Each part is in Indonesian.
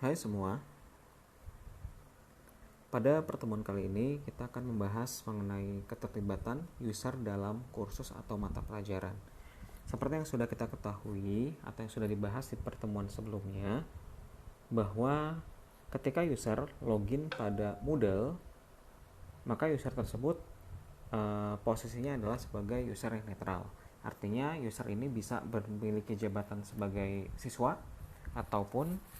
Hai semua, pada pertemuan kali ini kita akan membahas mengenai keterlibatan user dalam kursus atau mata pelajaran. Seperti yang sudah kita ketahui atau yang sudah dibahas di pertemuan sebelumnya, bahwa ketika user login pada Moodle, maka user tersebut posisinya adalah sebagai user yang netral. Artinya user ini bisa memiliki jabatan sebagai siswa ataupun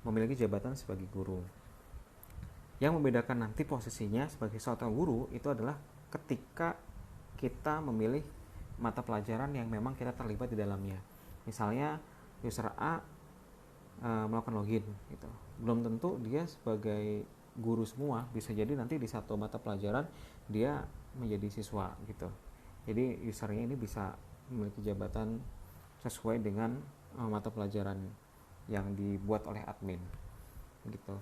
memiliki jabatan sebagai guru. Yang membedakan nanti posisinya sebagai seorang guru itu adalah ketika kita memilih mata pelajaran yang memang kita terlibat di dalamnya. Misalnya user A melakukan login gitu. Belum tentu dia sebagai guru semua, bisa jadi nanti di satu mata pelajaran dia menjadi siswa gitu. Jadi usernya ini bisa memiliki jabatan sesuai dengan mata pelajaran yang dibuat oleh admin gitu.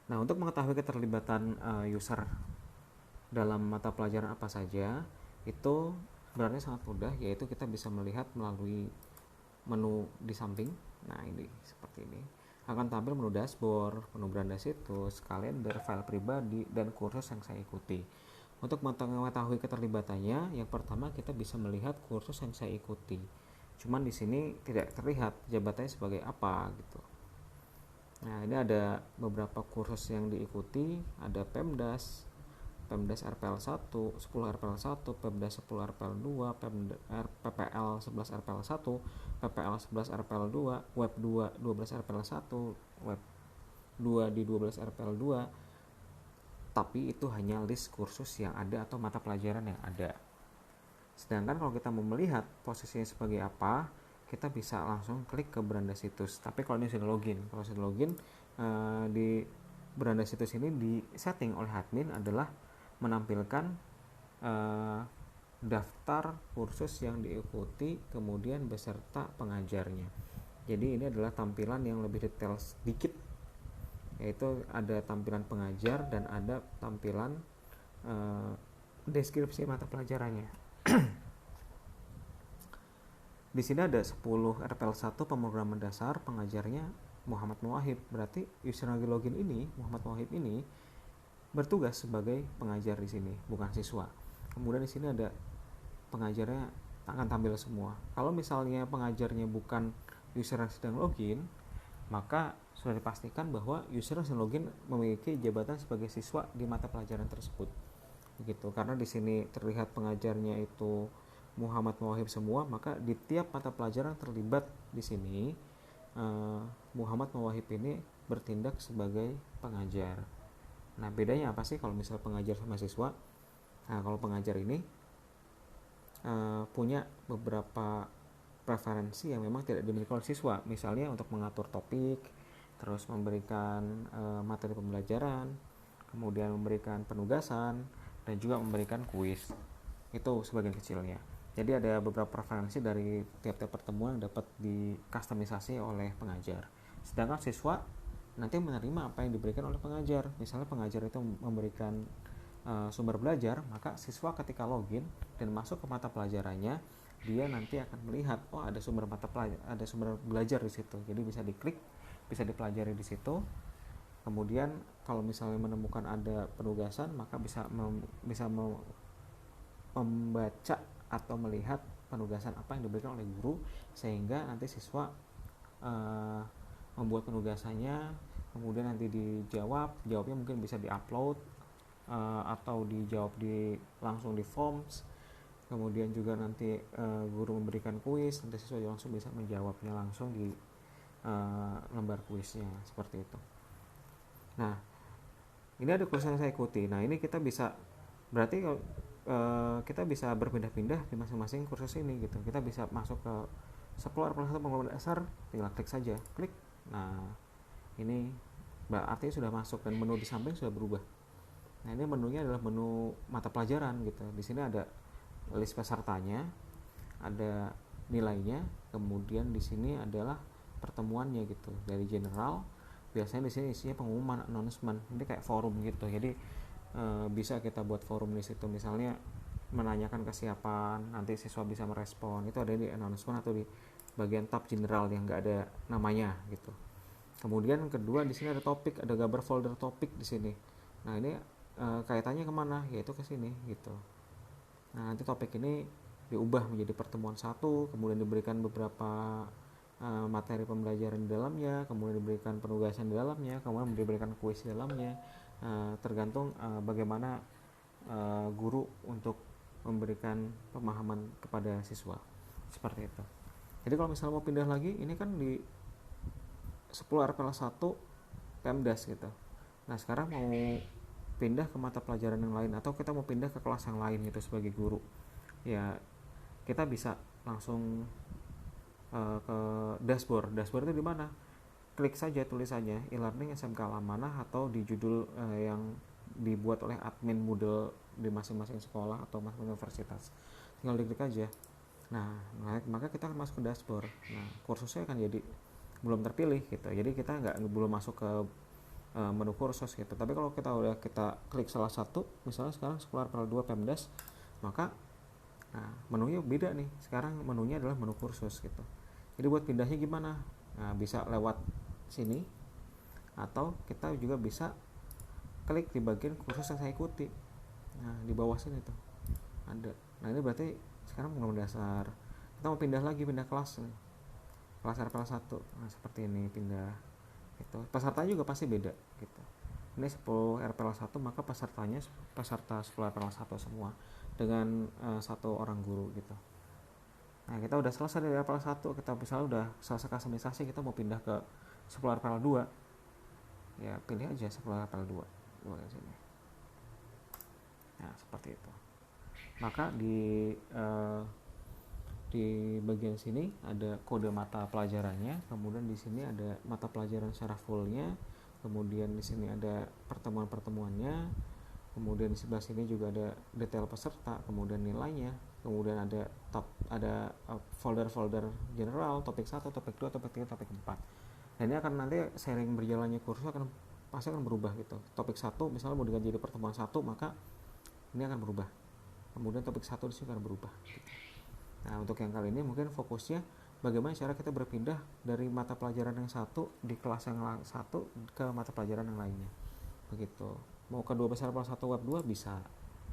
Nah, untuk mengetahui keterlibatan user dalam mata pelajaran apa saja, itu sebenarnya sangat mudah, yaitu kita bisa melihat melalui menu di samping. Nah, ini seperti ini. Akan tampil menu dashboard, menu beranda situs, kalender, file pribadi, dan kursus yang saya ikuti. Untuk mengetahui keterlibatannya, yang pertama kita bisa melihat kursus yang saya ikuti. Cuman di sini tidak terlihat jabatannya sebagai apa gitu. Nah, ini ada beberapa kursus yang diikuti, ada PEMDAS RPL 1, 10 RPL 1, PEMDAS 10 RPL 2, PPL 11 RPL 1, PPL 11 RPL 2, Web 2 12 RPL 1, Web 2 di 12 RPL 2. Tapi itu hanya list kursus yang ada atau mata pelajaran yang ada. Sedangkan kalau kita mau melihat posisinya sebagai apa, kita bisa langsung klik ke beranda situs. Tapi kalau ini sudah login, di beranda situs ini di setting oleh admin adalah menampilkan daftar kursus yang diikuti, kemudian beserta pengajarnya. Jadi ini adalah tampilan yang lebih detail sedikit, yaitu ada tampilan pengajar dan ada tampilan deskripsi mata pelajarannya. Di sini ada 10 RPL 1 pemrograman dasar, pengajarnya Muhammad Mawahib. Berarti user yang login ini, Muhammad Mawahib ini bertugas sebagai pengajar di sini, bukan siswa. Kemudian di sini ada pengajarnya akan tampil semua. Kalau misalnya pengajarnya bukan user yang sedang login, maka sudah dipastikan bahwa user yang sedang login memiliki jabatan sebagai siswa di mata pelajaran tersebut. Begitu. Karena di sini terlihat pengajarnya itu Muhammad Mawahib semua, maka di tiap mata pelajaran terlibat di sini Muhammad Mawahib ini bertindak sebagai pengajar. Nah, bedanya apa sih kalau misalnya pengajar sama siswa? Nah, kalau pengajar ini punya beberapa preferensi yang memang tidak dimiliki oleh siswa. Misalnya untuk mengatur topik, terus memberikan materi pembelajaran, kemudian memberikan penugasan, dan juga memberikan kuis. Itu sebagian kecilnya. Jadi ada beberapa preferensi dari tiap-tiap pertemuan yang dapat dikustomisasi oleh pengajar. Sedangkan siswa nanti menerima apa yang diberikan oleh pengajar. Misalnya pengajar itu memberikan sumber belajar, maka siswa ketika login dan masuk ke mata pelajarannya, dia nanti akan melihat, oh ada sumber belajar di situ. Jadi bisa diklik, bisa dipelajari di situ. Kemudian kalau misalnya menemukan ada penugasan, maka bisa membaca atau melihat penugasan apa yang diberikan oleh guru, sehingga nanti siswa membuat penugasannya, kemudian nanti jawabnya mungkin bisa diupload atau dijawab langsung di forms. Kemudian juga nanti guru memberikan kuis, nanti siswa langsung bisa menjawabnya langsung di lembar kuisnya, seperti itu. Nah, ini ada kursus yang saya ikuti. Nah, ini kita bisa, berarti kita bisa berpindah-pindah di masing-masing kursus ini gitu. Kita bisa masuk ke 10 RPL 1 pengumuman dasar, tinggal klik saja, klik. Nah, ini artinya sudah masuk dan menu di samping sudah berubah. Nah, ini menunya adalah menu mata pelajaran gitu. Di sini ada list pesertanya, ada nilainya, kemudian di sini adalah pertemuannya gitu. Dari general, biasanya di sini isinya pengumuman, announcement. Ini kayak forum gitu. Jadi bisa kita buat forum di situ, misalnya menanyakan kesiapan, nanti siswa bisa merespon. Itu ada di announcement atau di bagian tab general yang nggak ada namanya gitu. Kemudian yang kedua di sini ada topik, ada gambar folder topik di sini. Nah ini kaitannya kemana? Yaitu ke sini gitu. Nah nanti topik ini diubah menjadi pertemuan satu, kemudian diberikan beberapa materi pembelajaran di dalamnya, kemudian diberikan penugasan di dalamnya, kemudian diberikan kuis di dalamnya, tergantung bagaimana guru untuk memberikan pemahaman kepada siswa, seperti itu. Jadi kalau misalnya mau pindah lagi, ini kan di 10 RPL 1 PEMDAS gitu. Nah sekarang mau pindah ke mata pelajaran yang lain, atau kita mau pindah ke kelas yang lain gitu sebagai guru, ya kita bisa langsung ke dashboard. Dashboard itu di mana? Klik saja tulisannya e-learning SMK Amanah atau di judul yang dibuat oleh admin Moodle di masing-masing sekolah atau masing-masing universitas. Tinggal diklik aja. Nah, maka kita akan masuk ke dashboard. Nah, kursusnya akan jadi belum terpilih gitu. Jadi kita belum masuk ke menu kursus gitu. Tapi kalau kita klik salah satu, misalnya sekarang 10 RPL 2 PEMDAS, maka menunya beda nih. Sekarang menunya adalah menu kursus gitu. Jadi buat pindahnya gimana? Nah, bisa lewat sini, atau kita juga bisa klik di bagian kursus yang saya ikuti. Nah di bawah sini tuh ada. Nah ini berarti sekarang pengalaman dasar. Kita mau pindah lagi, pindah kelas nih, kelas RPL 1. Nah seperti ini pindah gitu. Pesertanya juga pasti beda gitu. Ini 10 RPL 1, maka pesertanya peserta 10 RPL 1 semua dengan satu orang guru gitu. Nah kita udah selesai dari RPL 1, kita misalnya udah selesai customisasi, kita mau pindah ke 10 RPL 2, ya pilih aja 10 RPL 2 di sini. Nah seperti itu. Maka di bagian sini ada kode mata pelajarannya, kemudian di sini ada mata pelajaran secara fullnya, kemudian di sini ada pertemuan-pertemuannya, kemudian di sebelah sini juga ada detail peserta, kemudian nilainya, kemudian ada folder-folder general, topik 1, topik 2, topik 3, topik 4. Dan ini akan nanti sering berjalannya kursus pasti akan berubah gitu. Topik 1 misalnya mau diganti jadi pertemuan 1, maka ini akan berubah. Kemudian topik 1 di sini akan berubah gitu. Nah, untuk yang kali ini mungkin fokusnya bagaimana cara kita berpindah dari mata pelajaran yang satu di kelas yang satu ke mata pelajaran yang lainnya. Begitu. Mau ke 12 RPL 1 web 2 bisa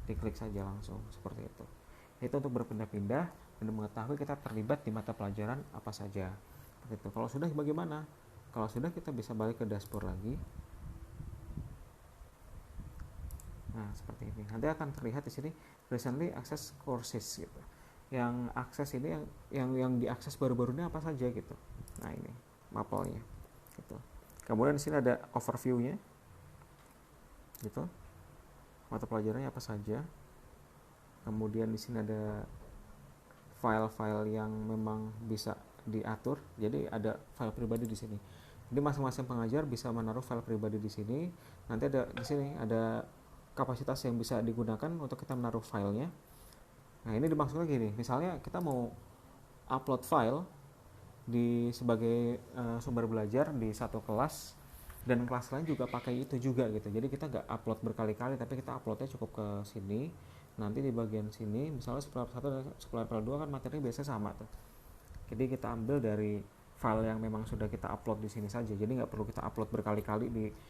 diklik saja langsung seperti itu. Itu untuk berpindah-pindah dan mengetahui kita terlibat di mata pelajaran apa saja. Begitu. Kalau sudah bagaimana? Kalau sudah kita bisa balik ke dashboard lagi. Nah, seperti ini. Nanti akan terlihat di sini recently access courses gitu. Yang akses ini yang diakses baru-baru ini apa saja gitu. Nah, ini mapelnya gitu. Kemudian di sini ada overview-nya. Gitu. Mata pelajarannya apa saja. Kemudian di sini ada file-file yang memang bisa diatur. Jadi ada file pribadi di sini. Jadi masing-masing pengajar bisa menaruh file pribadi di sini. Nanti ada di sini ada kapasitas yang bisa digunakan untuk kita menaruh filenya. Nah ini dimaksudnya gini, misalnya kita mau upload file sebagai sumber belajar di satu kelas, dan kelas lain juga pakai itu juga gitu. Jadi kita nggak upload berkali-kali, tapi kita uploadnya cukup ke sini. Nanti di bagian sini misalnya 10 dan 10 2 kan materinya biasanya sama tuh. Jadi kita ambil dari file yang memang sudah kita upload di sini saja. Jadi nggak perlu kita upload berkali-kali di